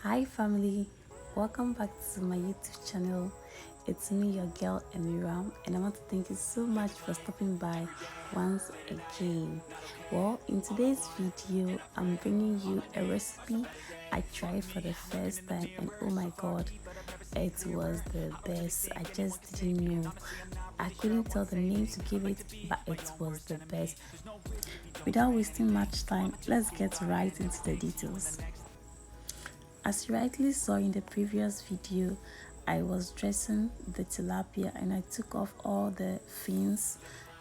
Hi family, welcome back to my YouTube channel. It's me, your girl Emiram, and I want to thank you so much for stopping by once again. Well, in today's video, I'm bringing you a recipe I tried for the first time, and oh my god, it was the best. I just didn't know. I couldn't tell the name to give it, but it was the best. Without wasting much time, let's get right into the details. As you rightly saw in the previous video, I was dressing the tilapia and I took off all the fins.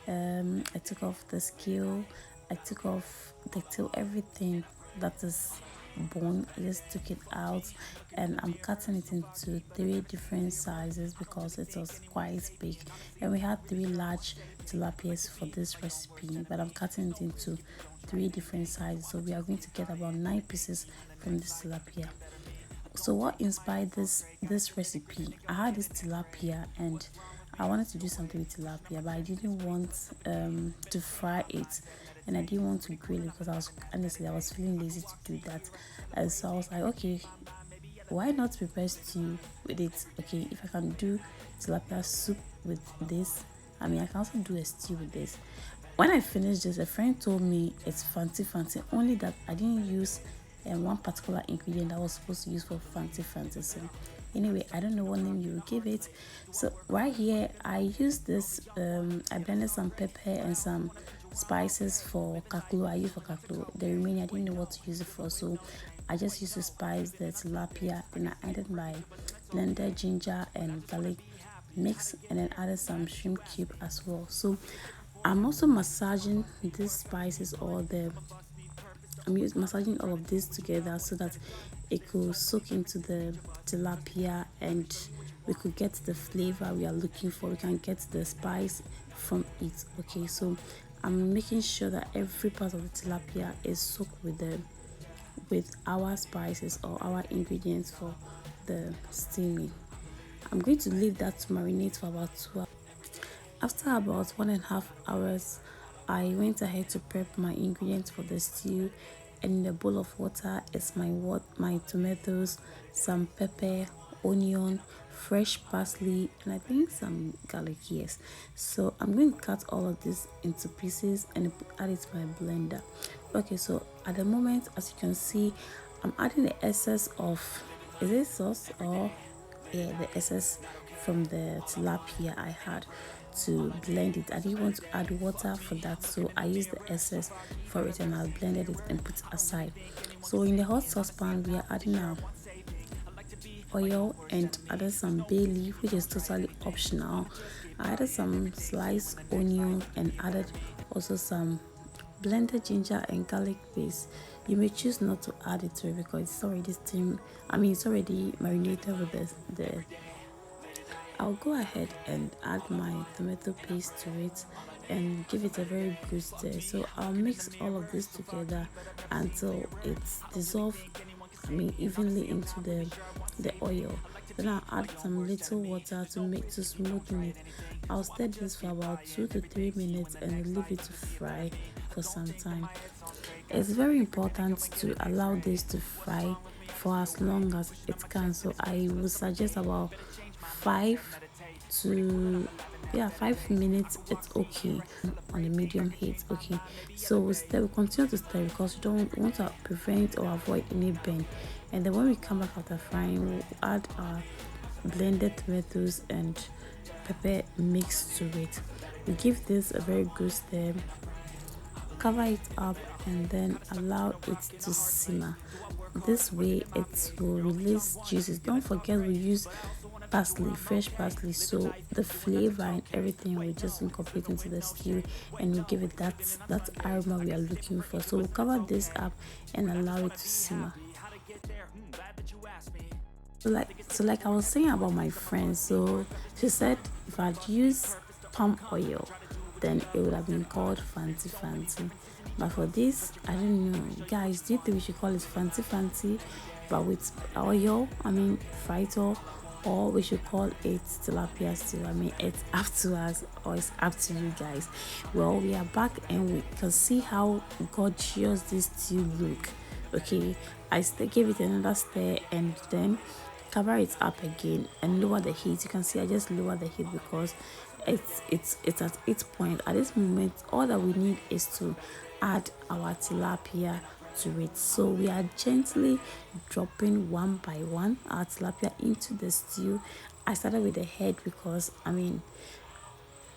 I took off the scale, I took off the tail, everything that is bone. I just took it out and I'm cutting it into three different sizes because it was quite big, and we had three large tilapias for this recipe, but I'm cutting it into three different sizes, so we are going to get about 9 pieces from this tilapia. So what inspired this recipe? I had this tilapia and I wanted to do something with tilapia, but I didn't want to fry it, and I didn't want to grill it because I was feeling lazy to do that. And so I was like, okay, why not prepare stew with it? Okay, if I can do tilapia soup with this, I can also do a stew with this. When I finished this, a friend told me it's fancy, only that I didn't use one particular ingredient that I was supposed to use for fancy. So anyway, I don't know what name you will give it. So right here I used this, I blended some pepper and some spices for kaklu. I used for kaklu. The remaining I didn't know what to use it for, so I just used to spice the tilapia. Then I added my blended ginger and garlic mix, and then added some shrimp cube as well. So I'm also massaging these spices, or the massaging all of this together so that it could soak into the tilapia and we could get the flavor we are looking for. We can get the spice from it. Okay, so I'm making sure that every part of the tilapia is soaked with our spices or our ingredients for the steaming. I'm going to leave that to marinate for about 2 hours. After about 1.5 hours, I went ahead to prep my ingredients for the stew. And in a bowl of water is my tomatoes, some pepper, onion, fresh parsley, and I think some garlic. Yes. So I'm going to cut all of this into pieces and add it to my blender. Okay, so at the moment, as you can see, I'm adding the excess of, is it sauce, or yeah, the excess from the tilapia I had to blend it. I didn't want to add water for that, so I used the excess for it and I blended it and put it aside. So in the hot saucepan, we are adding our oil and added some bay leaf, which is totally optional. I added some sliced onion and added also some blended ginger and garlic paste. You may choose not to add it to it because it's already steamed. It's already marinated with the I'll go ahead and add my tomato paste to it and give it a very good stir. So I'll mix all of this together until it's dissolved, evenly into the oil. Then I'll add some little water to smoothen it. I'll stir this for about 2 to 3 minutes and leave it to fry for some time. It's very important to allow this to fry for as long as it can. So I would suggest about 5 to 5 minutes. It's okay on a medium heat. Okay, so we continue to stir because we don't want to prevent or avoid any burn. And then when we come back after frying, we'll add our blended tomatoes and pepper mix to it. We give this a very good stir, cover it up, and then allow it to simmer. This way it will release juices. Don't forget we use parsley, fresh parsley, so the flavor and everything will just incorporate into the stew and will give it that aroma we are looking for. So we'll cover this up and allow it to simmer. So like I was saying about my friend, so she said if I'd used palm oil, then it would have been called fancy. But for this, I don't know, guys, do you think we should call it fancy but with oil, fried oil, or we should call it tilapia stew? It's up to us, or it's up to you guys. Well, we are back and we can see how gorgeous this stew look. Okay, I gave it another stir and then cover it up again and lower the heat. You can see I just lower the heat because it's at its point. At this moment, all that we need is to add our tilapia to it. So we are gently dropping one by one our tilapia into the stew. I started with the head because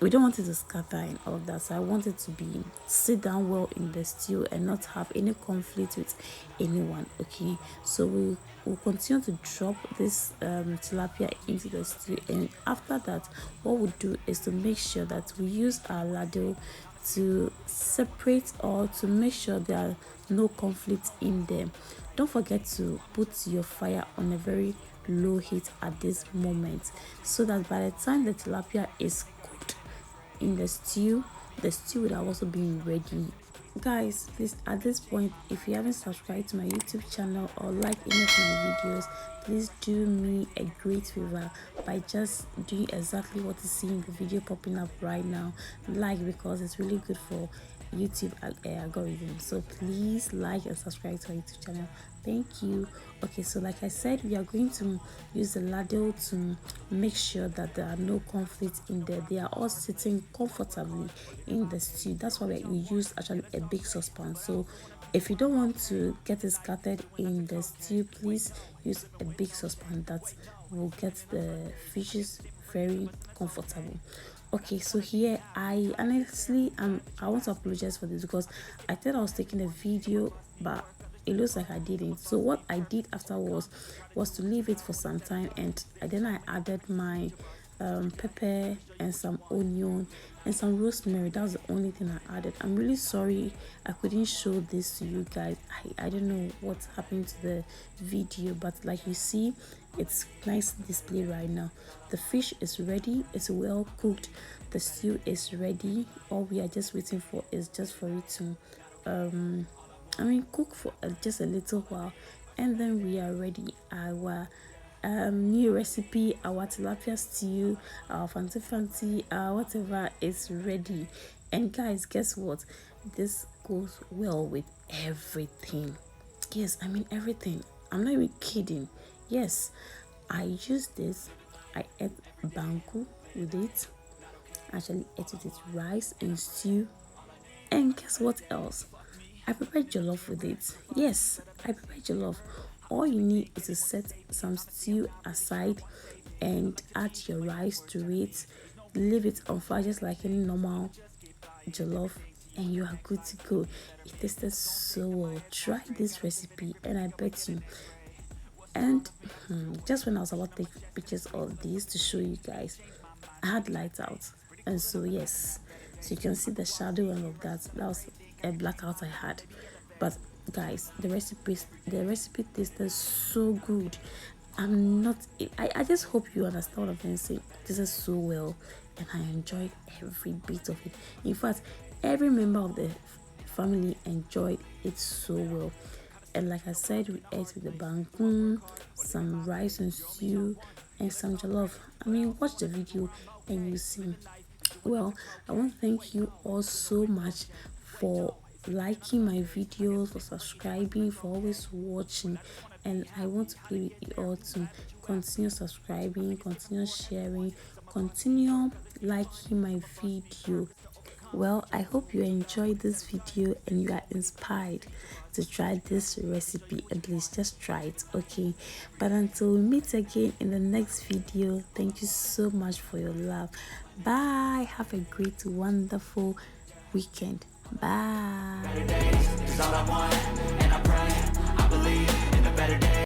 we don't want it to scatter and all of that, so I want it to be sit down well in the stew and not have any conflict with anyone. Okay, so we will continue to drop this tilapia into the stew, and after that what we'll do is to make sure that we use our ladle to separate or to make sure there are no conflict in them. Don't forget to put your fire on a very low heat at this moment, so that by the time the tilapia is cooked in the stew would have also been ready. Guys, please, at this point, if you haven't subscribed to my YouTube channel or like any of my videos, please do me a great favor by just doing exactly what you see in the video popping up right now. Like, because it's really good for YouTube algorithm. So please like and subscribe to our YouTube channel. Thank you. Okay, so like I said, we are going to use the ladle to make sure that there are no conflicts in there. They are all sitting comfortably in the stew. That's why we use actually a big saucepan. So if you don't want to get it scattered in the stew, please use a big saucepan that will get the fishes very comfortable. Okay, so here I honestly I want to apologize for this because I thought I was taking a video, but it looks like I didn't. So what I did afterwards was to leave it for some time, and then I added my pepper and some onion and some rosemary. That was the only thing I added. I'm really sorry I couldn't show this to you guys. I don't know what's happened to the video, but like you see, it's nice display right now. The fish is ready, it's well cooked, the stew is ready. All we are just waiting for is just for it to cook for just a little while, and then we are ready. Our new recipe, our tilapia stew, our fancy whatever is ready. And guys, guess what? This goes well with everything. Yes, everything. I'm not even kidding. Yes, I use this. I ate banku with it. Actually ate it with rice and stew. And guess what else? I prepared jollof with it. Yes, I prepared jollof. All you need is to set some stew aside and add your rice to it. Leave it on fire just like any normal jollof, and you are good to go. It tasted so well. Try this recipe and I bet you. And just when I was about to take pictures of these to show you guys, I had lights out, and so yes, so you can see the shadow and all of that. That was a blackout I had. But guys, the recipe tasted so good. I just hope you understand what I'm saying. This is so well, and I enjoyed every bit of it. In fact, every member of the family enjoyed it so well. And like I said, we ate with the banku, some rice and stew, and some jollof. Watch the video and you see. Well, I want to thank you all so much for liking my videos, for subscribing, for always watching. And I want to plead with you all to continue subscribing, continue sharing, continue liking my video. Well, I hope you enjoyed this video and you are inspired to try this recipe. At least just try it, okay? But until we meet again in the next video, thank you so much for your love. Bye. Have a great, wonderful weekend. Bye.